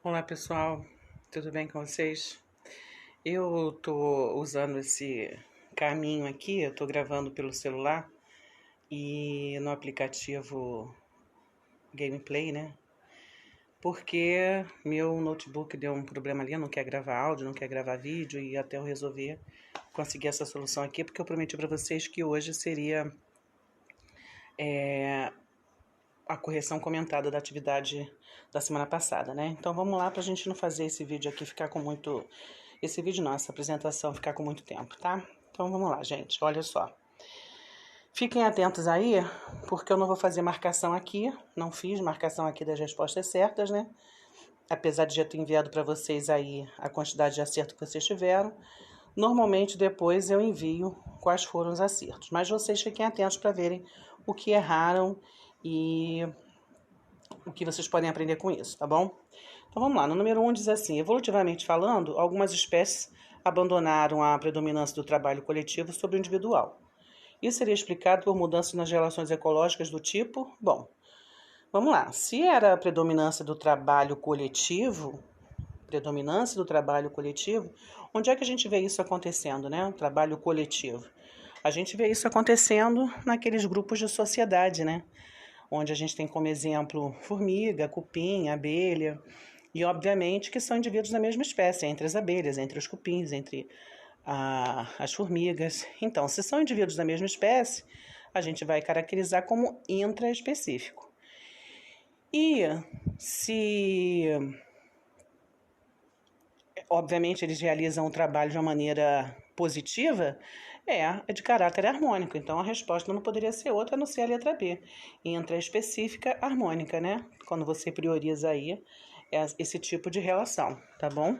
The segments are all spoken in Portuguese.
Olá pessoal, tudo bem com vocês? Eu tô usando esse caminho aqui, eu tô gravando pelo celular e no aplicativo Gameplay, né? Porque meu notebook deu um problema ali, não quer gravar áudio, não quer gravar vídeo e até eu resolver conseguir essa solução aqui, porque eu prometi para vocês que hoje seria a correção comentada da atividade da semana passada, né? Então vamos lá pra gente não fazer esse vídeo aqui ficar com muito... Esse vídeo não, essa apresentação ficar com muito tempo, tá? Então vamos lá, gente, olha só. Fiquem atentos aí, porque eu não vou fazer marcação aqui, não fiz marcação aqui das respostas certas, né? Apesar de já ter enviado para vocês aí a quantidade de acerto que vocês tiveram. Normalmente depois eu envio quais foram os acertos, mas vocês fiquem atentos para verem o que erraram e o que vocês podem aprender com isso, tá bom? Então vamos lá, no número 1 diz assim: evolutivamente falando, algumas espécies abandonaram a predominância do trabalho coletivo sobre o individual. Isso seria explicado por mudanças nas relações ecológicas do tipo... Bom, vamos lá. Se era a predominância do trabalho coletivo, onde é que a gente vê isso acontecendo, né? O trabalho coletivo. A gente vê isso acontecendo naqueles grupos de sociedade, né? Onde a gente tem como exemplo formiga, cupim, abelha, e obviamente que são indivíduos da mesma espécie, entre as abelhas, entre os cupins, entre as formigas. Então, se são indivíduos da mesma espécie, a gente vai caracterizar como intraespecífico. E se, obviamente, eles realizam o trabalho de uma maneira positiva, é de caráter harmônico. Então, a resposta não poderia ser outra a não ser a letra B, intraespecífica harmônica, né? Quando você prioriza aí esse tipo de relação, tá bom?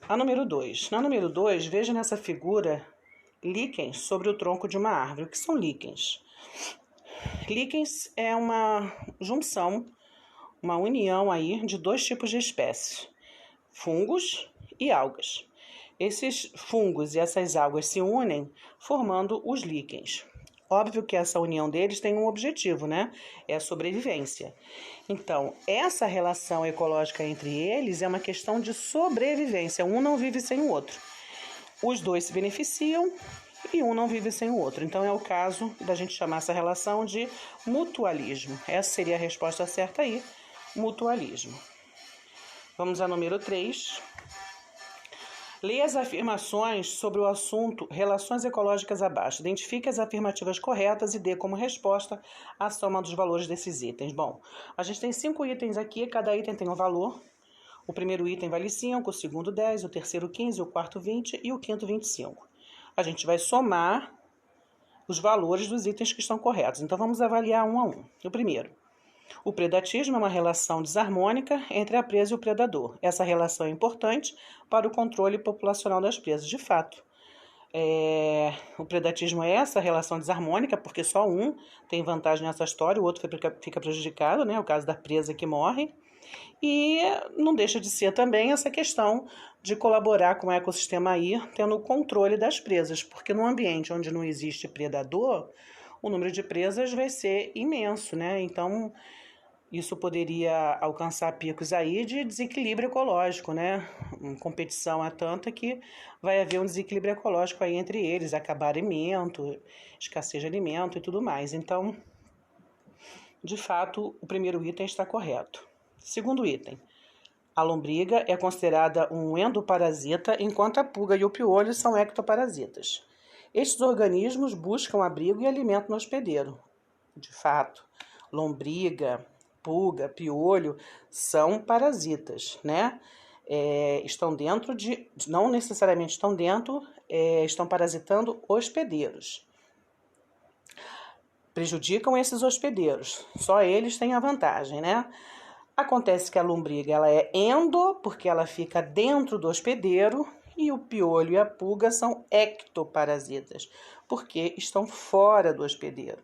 A número 2. Na número 2, veja nessa figura líquens sobre o tronco de uma árvore. O que são líquens? Líquens é uma junção, uma união aí de dois tipos de espécies, fungos e algas. Esses fungos e essas algas se unem formando os líquens. Óbvio que essa união deles tem um objetivo, né? É a sobrevivência. Então, essa relação ecológica entre eles é uma questão de sobrevivência. Um não vive sem o outro. Os dois se beneficiam e um não vive sem o outro. Então, é o caso da gente chamar essa relação de mutualismo. Essa seria a resposta certa aí, mutualismo. Vamos ao número 3. Leia as afirmações sobre o assunto Relações Ecológicas abaixo. Identifique as afirmativas corretas e dê como resposta a soma dos valores desses itens. Bom, a gente tem 5 itens aqui, cada item tem um valor. O primeiro item vale 5, o segundo 10, o terceiro 15, o quarto 20 e o quinto 25. A gente vai somar os valores dos itens que estão corretos. Então vamos avaliar um a um. O primeiro. O predatismo é uma relação desarmônica entre a presa e o predador. Essa relação é importante para o controle populacional das presas. De fato, o predatismo é essa relação desarmônica, porque só um tem vantagem nessa história, o outro fica prejudicado, né? O caso da presa que morre. E não deixa de ser também essa questão de colaborar com o ecossistema aí, tendo o controle das presas, porque num ambiente onde não existe predador, o número de presas vai ser imenso, né? Então, isso poderia alcançar picos aí de desequilíbrio ecológico, né? Competição é tanta que vai haver um desequilíbrio ecológico aí entre eles, acabar alimento, escassez de alimento e tudo mais. Então, de fato, o primeiro item está correto. Segundo item, a lombriga é considerada um endoparasita, enquanto a pulga e o piolho são ectoparasitas. Estes organismos buscam abrigo e alimento no hospedeiro. De fato, lombriga, pulga, piolho são parasitas, né? Estão dentro de... Não necessariamente estão dentro, estão parasitando hospedeiros. Prejudicam esses hospedeiros. Só eles têm a vantagem, né? Acontece que a lombriga ela é endo, porque ela fica dentro do hospedeiro, e o piolho e a pulga são ectoparasitas, porque estão fora do hospedeiro.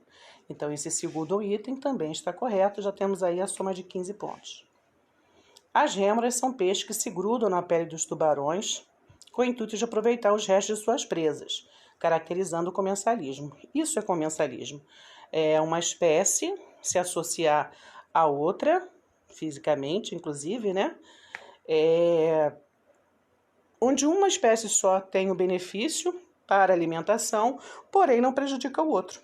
Então, esse segundo item também está correto, já temos aí a soma de 15 pontos. As rêmoras são peixes que se grudam na pele dos tubarões com o intuito de aproveitar os restos de suas presas, caracterizando o comensalismo. Isso é comensalismo. É uma espécie se associar a outra, fisicamente, inclusive, né? Onde uma espécie só tem o benefício para a alimentação, porém não prejudica o outro.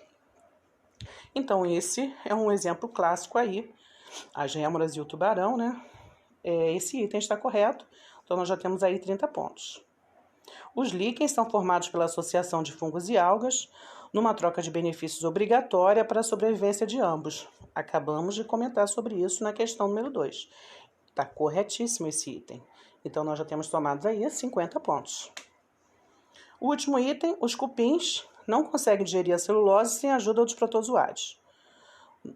Então, esse é um exemplo clássico aí, as rêmoras e o tubarão, né? Esse item está correto, então nós já temos aí 30 pontos. Os líquens são formados pela associação de fungos e algas, numa troca de benefícios obrigatória para a sobrevivência de ambos. Acabamos de comentar sobre isso na questão número 2. Está corretíssimo esse item. Então, nós já temos tomados aí 50 pontos. O último item, os cupins não conseguem digerir a celulose sem a ajuda dos protozoários.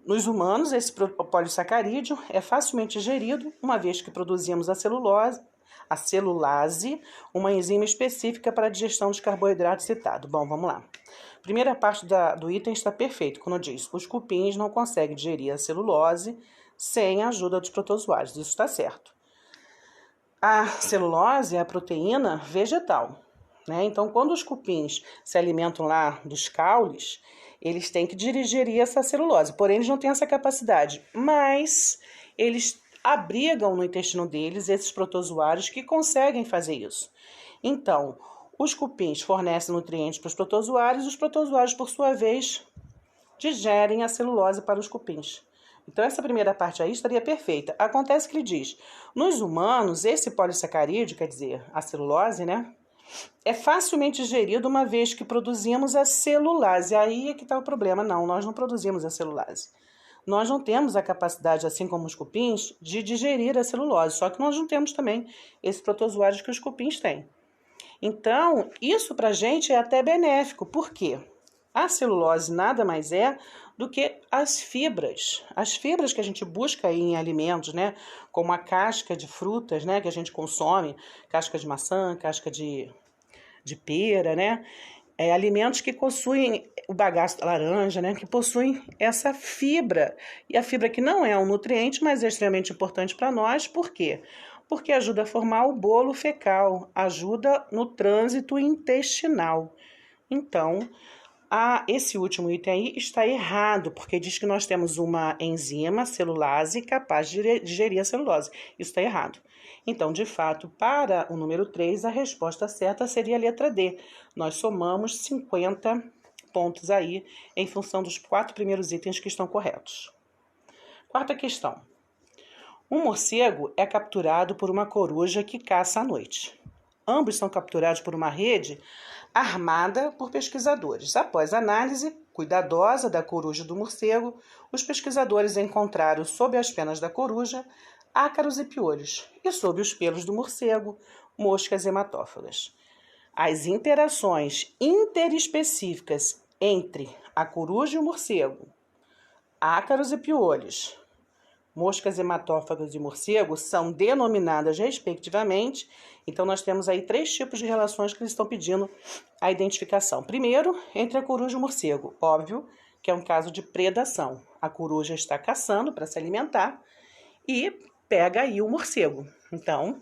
Nos humanos, esse polissacarídeo é facilmente digerido, uma vez que produzimos a celulase, uma enzima específica para a digestão dos carboidratos citado. Bom, vamos lá. Primeira parte do item está perfeito, quando diz: os cupins não conseguem digerir a celulose sem a ajuda dos protozoários. Isso está certo. A celulose é a proteína vegetal, né? Então, quando os cupins se alimentam lá dos caules, eles têm que digerir essa celulose, porém eles não têm essa capacidade, mas eles abrigam no intestino deles esses protozoários que conseguem fazer isso. Então, os cupins fornecem nutrientes para os protozoários e os protozoários, por sua vez, digerem a celulose para os cupins. Então, essa primeira parte aí estaria perfeita. Acontece que ele diz, nos humanos, esse polissacarídeo, quer dizer, a celulose, né? É facilmente digerido uma vez que produzimos a celulase. Aí é que está o problema. Não, nós não produzimos a celulase. Nós não temos a capacidade, assim como os cupins, de digerir a celulose. Só que nós não temos também esses protozoários que os cupins têm. Então, isso para a gente é até benéfico. Por quê? A celulose nada mais é do que as fibras. As fibras que a gente busca aí em alimentos, né? Como a casca de frutas, né? Que a gente consome, casca de maçã, casca de pera, né? Alimentos que possuem o bagaço da laranja, né? Que possuem essa fibra. E a fibra que não é um nutriente, mas é extremamente importante para nós. Por quê? Porque ajuda a formar o bolo fecal, ajuda no trânsito intestinal. Então, esse último item aí está errado, porque diz que nós temos uma enzima, celulase, capaz de digerir a celulose. Isso está errado. Então, de fato, para o número 3, a resposta certa seria a letra D. Nós somamos 50 pontos aí, em função dos 4 primeiros itens que estão corretos. Quarta questão. Um morcego é capturado por uma coruja que caça à noite. Ambos são capturados por uma rede armada por pesquisadores. Após análise cuidadosa da coruja e do morcego, os pesquisadores encontraram sob as penas da coruja ácaros e piolhos, e sob os pelos do morcego, moscas hematófagas. As interações interespecíficas entre a coruja e o morcego, ácaros e piolhos, moscas hematófagas e morcego são denominadas respectivamente. Então, nós temos aí 3 tipos de relações que eles estão pedindo a identificação. Primeiro, entre a coruja e o morcego. Óbvio que é um caso de predação. A coruja está caçando para se alimentar e pega aí o morcego. Então,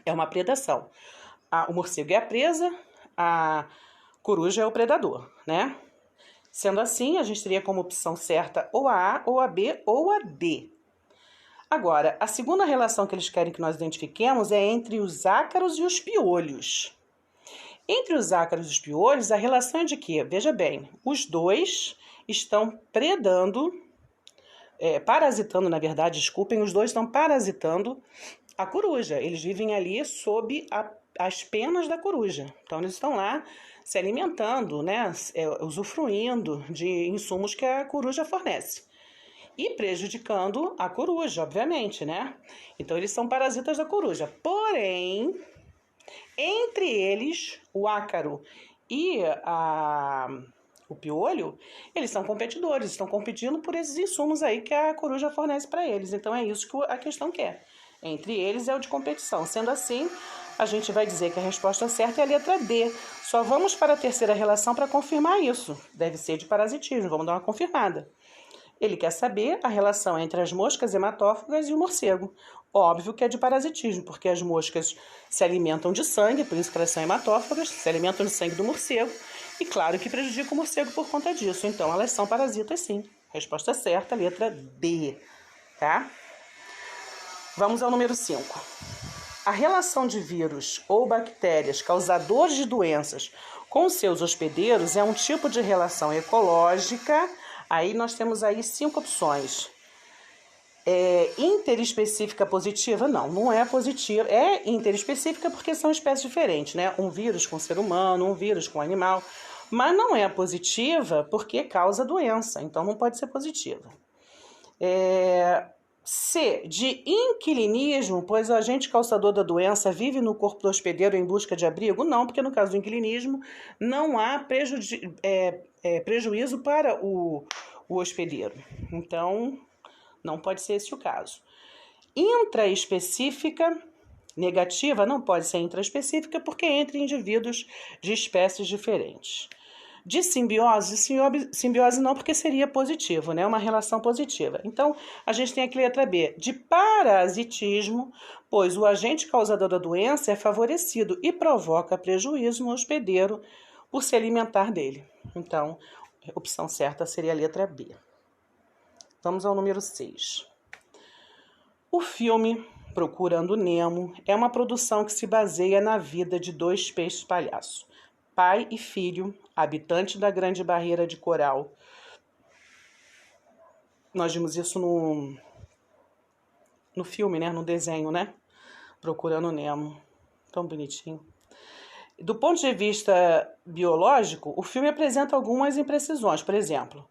é uma predação. O morcego é a presa, a coruja é o predador, né? Sendo assim, a gente teria como opção certa ou a A, ou a B, ou a D. Agora, a segunda relação que eles querem que nós identifiquemos é entre os ácaros e os piolhos. Entre os ácaros e os piolhos, a relação é de quê? Veja bem, os dois estão predando, parasitando, na verdade, desculpem, os dois estão parasitando a coruja. Eles vivem ali sob as penas da coruja. Então, eles estão lá se alimentando, né, usufruindo de insumos que a coruja fornece. E prejudicando a coruja, obviamente, né? Então, eles são parasitas da coruja. Porém, entre eles, o ácaro e o piolho, eles são competidores, estão competindo por esses insumos aí que a coruja fornece para eles. Então, é isso que a questão quer. Entre eles é o de competição. Sendo assim, a gente vai dizer que a resposta certa é a letra D. Só vamos para a terceira relação para confirmar isso. Deve ser de parasitismo, vamos dar uma confirmada. Ele quer saber a relação entre as moscas hematófagas e o morcego. Óbvio que é de parasitismo, porque as moscas se alimentam de sangue, por isso que elas são hematófagas, se alimentam de sangue do morcego, e claro que prejudicam o morcego por conta disso. Então, elas são parasitas sim. Resposta certa, letra D, tá? Vamos ao número 5. A relação de vírus ou bactérias causadores de doenças com seus hospedeiros é um tipo de relação ecológica. Aí nós temos aí 5 opções. Interespecífica positiva? Não é positiva. É interespecífica porque são espécies diferentes, né? Um vírus com ser humano, um vírus com animal. Mas não é positiva porque causa doença, então não pode ser positiva. C, de inquilinismo, pois o agente causador da doença vive no corpo do hospedeiro em busca de abrigo? Não, porque no caso do inquilinismo não há prejuízo para o hospedeiro. Então, não pode ser esse o caso. Intraespecífica, negativa, não pode ser intraespecífica porque é entre indivíduos de espécies diferentes. De simbiose não, porque seria positivo, né? Uma relação positiva. Então, a gente tem aqui a letra B, de parasitismo, pois o agente causador da doença é favorecido e provoca prejuízo no hospedeiro por se alimentar dele. Então, a opção certa seria a letra B. Vamos ao número 6. O filme Procurando Nemo é uma produção que se baseia na vida de 2 peixes palhaço, pai e filho, habitantes da Grande Barreira de Coral. Nós vimos isso no filme, né? No desenho, né? Procurando Nemo. Tão bonitinho. Do ponto de vista biológico, o filme apresenta algumas imprecisões. Por exemplo,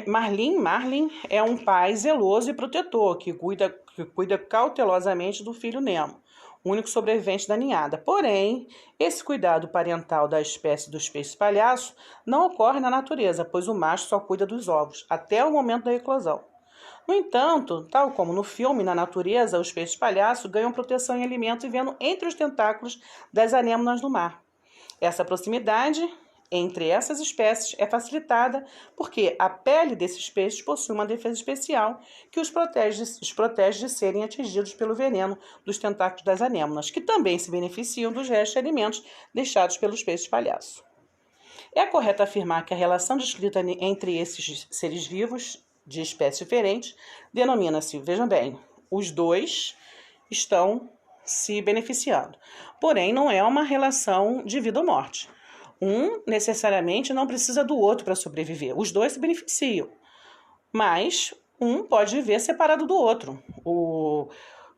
Marlin é um pai zeloso e protetor que cuida cautelosamente do filho Nemo, o único sobrevivente da ninhada. Porém, esse cuidado parental da espécie dos peixes palhaço não ocorre na natureza, pois o macho só cuida dos ovos, até o momento da eclosão. No entanto, tal como no filme, na natureza, os peixes palhaço ganham proteção e alimento vivendo entre os tentáculos das anêmonas no mar. Essa proximidade entre essas espécies é facilitada porque a pele desses peixes possui uma defesa especial que os protege de serem atingidos pelo veneno dos tentáculos das anêmonas, que também se beneficiam dos restos de alimentos deixados pelos peixes palhaço. É correto afirmar que a relação descrita entre esses seres vivos de espécies diferentes denomina-se, vejam bem, os dois estão se beneficiando. Porém, não é uma relação de vida ou morte. Um necessariamente não precisa do outro para sobreviver. Os dois se beneficiam, mas um pode viver separado do outro. O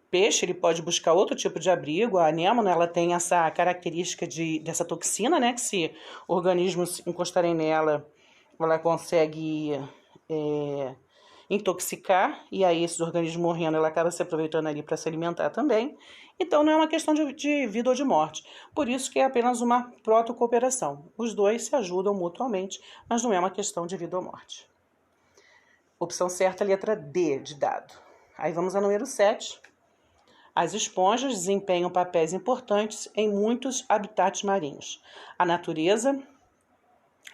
peixe ele pode buscar outro tipo de abrigo. A anêmona ela tem essa característica dessa toxina, né? Que se organismos encostarem nela, ela consegue intoxicar, e aí esses organismos morrendo, ela acaba se aproveitando ali para se alimentar também. Então não é uma questão de vida ou de morte, por isso que é apenas uma protocooperação. Os dois se ajudam mutuamente, mas não é uma questão de vida ou morte. Opção certa, letra D de dado. Aí vamos ao número 7. As esponjas desempenham papéis importantes em muitos habitats marinhos. A natureza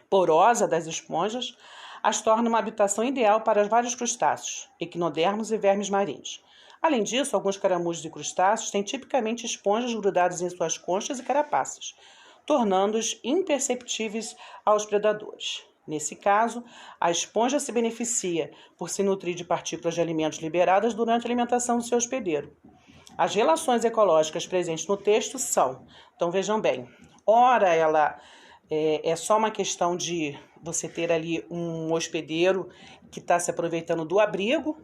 porosa das esponjas as torna uma habitação ideal para vários crustáceos, equinodermos e vermes marinhos. Além disso, alguns caramujos e crustáceos têm tipicamente esponjas grudadas em suas conchas e carapaças, tornando-os imperceptíveis aos predadores. Nesse caso, a esponja se beneficia por se nutrir de partículas de alimentos liberadas durante a alimentação do seu hospedeiro. As relações ecológicas presentes no texto são, então vejam bem, ora ela é só uma questão de você ter ali um hospedeiro que está se aproveitando do abrigo,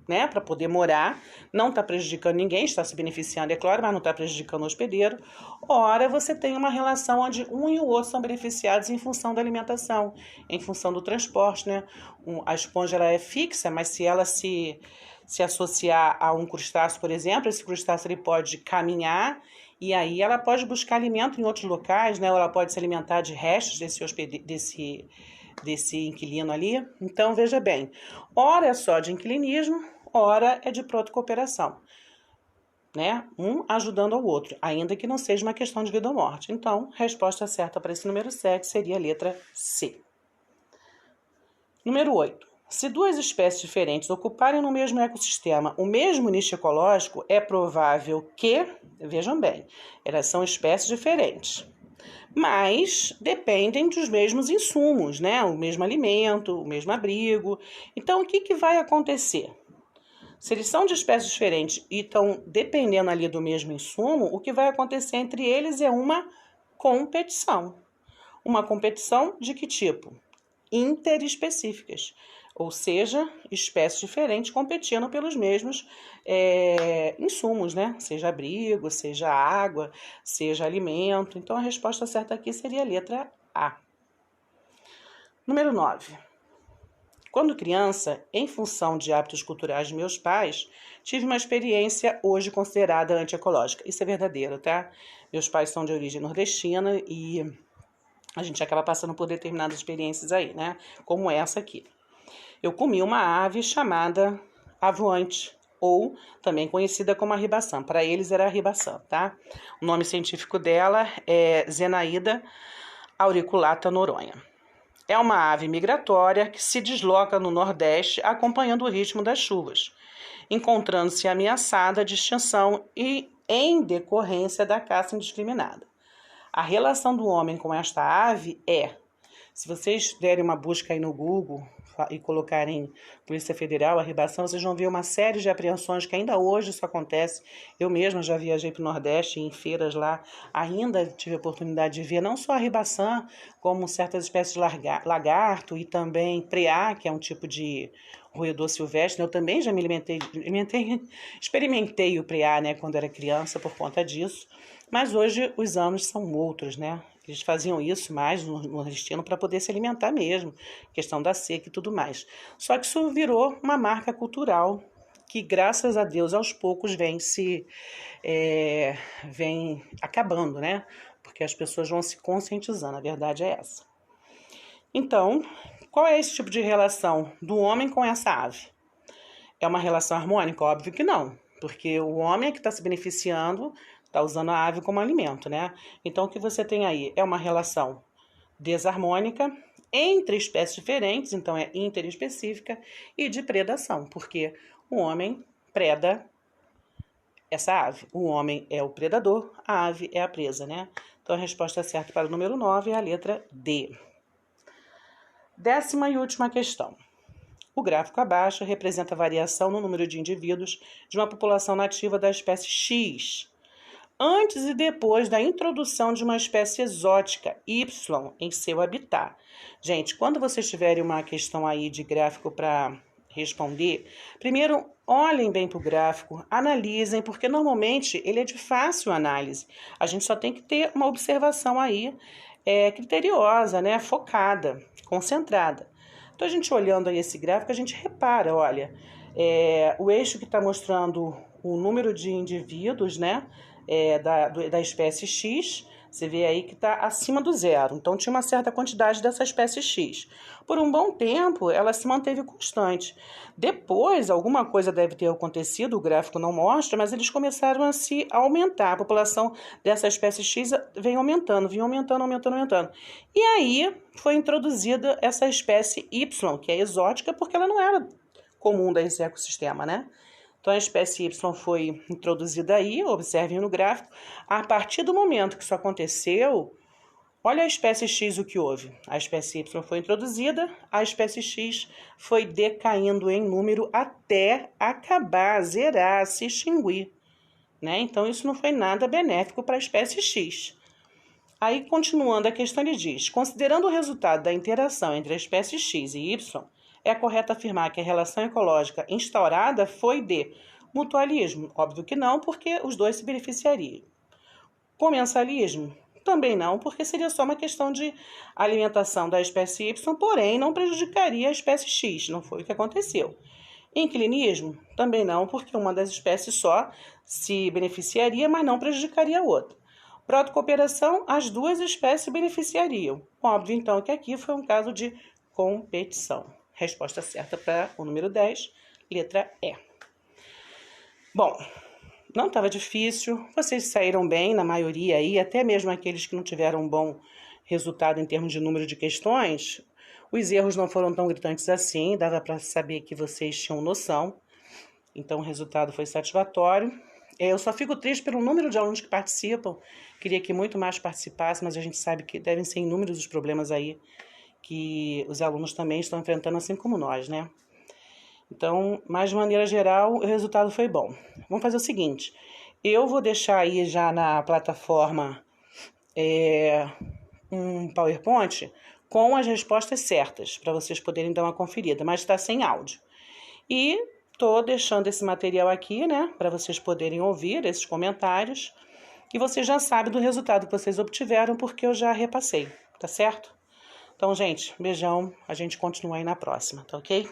né, para poder morar, não está prejudicando ninguém, está se beneficiando, é claro, mas não está prejudicando o hospedeiro. Ora, você tem uma relação onde um e o outro são beneficiados em função da alimentação, em função do transporte, né? A esponja ela é fixa, mas se ela se associar a um crustáceo, por exemplo, esse crustáceo ele pode caminhar e aí ela pode buscar alimento em outros locais, né? Ou ela pode se alimentar de restos desse inquilino ali. Então, veja bem, ora é só de inquilinismo, ora é de protocooperação, né? Um ajudando ao outro, ainda que não seja uma questão de vida ou morte. Então, a resposta certa para esse número 7 seria a letra C. Número 8. Se duas espécies diferentes ocuparem no mesmo ecossistema o mesmo nicho ecológico, é provável que, vejam bem, elas são espécies diferentes, mas dependem dos mesmos insumos, né? O mesmo alimento, o mesmo abrigo. Então, o que vai acontecer? Se eles são de espécies diferentes e estão dependendo ali do mesmo insumo, o que vai acontecer entre eles é uma competição. Uma competição de que tipo? Interespecíficas, ou seja, espécies diferentes competindo pelos mesmos insumos, né? Seja abrigo, seja água, seja alimento. Então, a resposta certa aqui seria a letra A. Número 9. Quando criança, em função de hábitos culturais de meus pais, tive uma experiência hoje considerada antiecológica. Isso é verdadeiro, tá? Meus pais são de origem nordestina e a gente acaba passando por determinadas experiências aí, né? Como essa aqui. Eu comi uma ave chamada avoante, ou também conhecida como a ribaçã. Para eles era a ribaçã, tá? O nome científico dela é Zenaida auriculata noronha. É uma ave migratória que se desloca no Nordeste acompanhando o ritmo das chuvas, encontrando-se ameaçada de extinção e em decorrência da caça indiscriminada. A relação do homem com esta ave é, se vocês derem uma busca aí no Google e colocarem Polícia Federal, a ribação, vocês vão ver uma série de apreensões que ainda hoje isso acontece. Eu mesma já viajei para o Nordeste, em feiras lá, ainda tive a oportunidade de ver não só a ribação, como certas espécies de lagarto e também preá, que é um tipo de roedor silvestre. Eu também já experimentei o preá, né, quando era criança por conta disso. Mas hoje os anos são outros, né? Eles faziam isso mais no nordestino para poder se alimentar mesmo, questão da seca e tudo mais. Só que isso virou uma marca cultural que, graças a Deus, aos poucos vem acabando, né? Porque as pessoas vão se conscientizando, a verdade é essa. Então, qual é esse tipo de relação do homem com essa ave? É uma relação harmônica? Óbvio que não, porque o homem é que está se beneficiando, está usando a ave como alimento, né? Então, o que você tem aí é uma relação desarmônica entre espécies diferentes, então é interespecífica, e de predação, porque o homem preda essa ave. O homem é o predador, a ave é a presa, né? Então, a resposta certa para o número 9 é a letra D. 10ª e última questão. O gráfico abaixo representa a variação no número de indivíduos de uma população nativa da espécie X, antes e depois da introdução de uma espécie exótica, Y, em seu habitat. Gente, quando vocês tiverem uma questão aí de gráfico para responder, primeiro olhem bem para o gráfico, analisem, porque normalmente ele é de fácil análise. A gente só tem que ter uma observação aí criteriosa, né, focada, concentrada. Então, a gente olhando aí esse gráfico, a gente repara, olha, o eixo que está mostrando o número de indivíduos, né, da espécie X, você vê aí que está acima do zero. Então, tinha uma certa quantidade dessa espécie X. Por um bom tempo, ela se manteve constante. Depois, alguma coisa deve ter acontecido, o gráfico não mostra, mas eles começaram a se aumentar. A população dessa espécie X vem aumentando. E aí, foi introduzida essa espécie Y, que é exótica, porque ela não era comum desse ecossistema, né? Então, a espécie Y foi introduzida aí, observem no gráfico. A partir do momento que isso aconteceu, olha a espécie X o que houve. A espécie Y foi introduzida, a espécie X foi decaindo em número até acabar, zerar, se extinguir, né? Então, isso não foi nada benéfico para a espécie X. Aí, continuando a questão, ele diz, considerando o resultado da interação entre a espécie X e Y, é correto afirmar que a relação ecológica instaurada foi de mutualismo? Óbvio que não, porque os dois se beneficiariam. Comensalismo? Também não, porque seria só uma questão de alimentação da espécie Y, porém não prejudicaria a espécie X, não foi o que aconteceu. Inclinismo? Também não, porque uma das espécies só se beneficiaria, mas não prejudicaria a outra. Protocooperação, as duas espécies se beneficiariam. Óbvio, então, que aqui foi um caso de competição. Resposta certa para o número 10, letra E. Bom, não estava difícil, vocês saíram bem na maioria aí, até mesmo aqueles que não tiveram um bom resultado em termos de número de questões. Os erros não foram tão gritantes assim, dava para saber que vocês tinham noção. Então, o resultado foi satisfatório. Eu só fico triste pelo número de alunos que participam. Queria que muito mais participassem, mas a gente sabe que devem ser inúmeros os problemas aí que os alunos também estão enfrentando, assim como nós, né? Então, mas de maneira geral, o resultado foi bom. Vamos fazer o seguinte, eu vou deixar aí já na plataforma um PowerPoint com as respostas certas, para vocês poderem dar uma conferida, mas está sem áudio. E tô deixando esse material aqui, né, para vocês poderem ouvir esses comentários. E vocês já sabem do resultado que vocês obtiveram, porque eu já repassei, tá certo? Então, gente, beijão, a gente continua aí na próxima, tá ok?